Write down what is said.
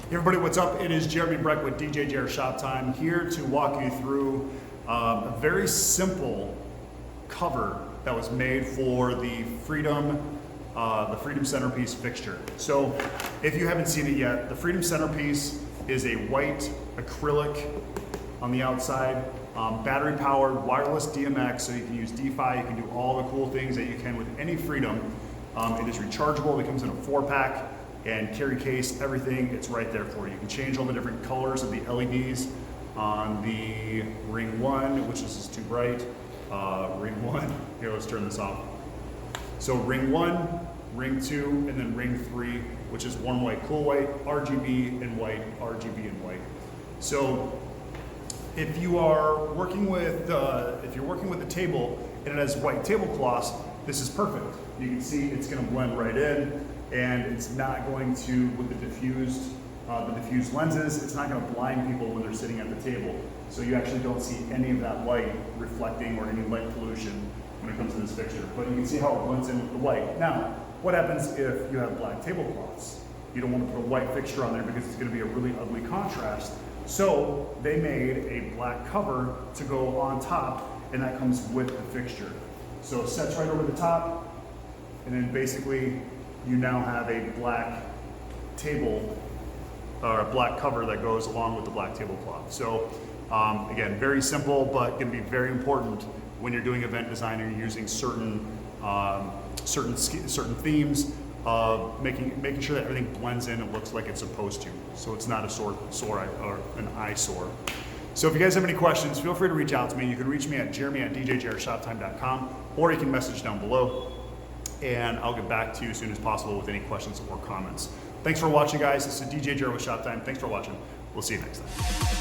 Hey everybody, what's up? It is Jeremy Breck with DJ Jer Shop Time, here to walk you through a very simple cover that was made for the Freedom Centerpiece fixture. So if you haven't seen it yet, the Freedom Centerpiece is a white acrylic on the outside, battery powered, wireless DMX, so you can use DeFi, you can do all the cool things that you can with any Freedom. It is rechargeable, it comes in a 4-pack. And carry case, everything, it's right there for you. You can change all the different colors of the LEDs on the ring 1, which is too bright. Ring 1, here, let's turn this off. So ring 1, ring 2, and then ring 3, which is warm white, cool white, RGB and white, RGB and white. So if you are working with the table and it has white tablecloths, this is perfect. You can see it's gonna blend right in, and it's not going to, with the diffused lenses, it's not going to blind people when they're sitting at the table. So you actually don't see any of that light reflecting or any light pollution when it comes to this fixture. But you can see how it blends in with the white. Now, what happens if you have black tablecloths? You don't want to put a white fixture on there because it's going to be a really ugly contrast. So they made a black cover to go on top, and that comes with the fixture. So it sets right over the top, and then basically you now have a black table or a black cover that goes along with the black tablecloth. So again, very simple, but going to be very important when you're doing event design and you're using certain themes, making sure that everything blends in and looks like it's supposed to. So it's not a sore or an eyesore. So if you guys have any questions, feel free to reach out to me. You can reach me at jeremy@djjershoptime.com, or you can message down below, and I'll get back to you as soon as possible with any questions or comments. Thanks for watching, guys. This is DJ Jer with Shop Time. Thanks for watching. We'll see you next time.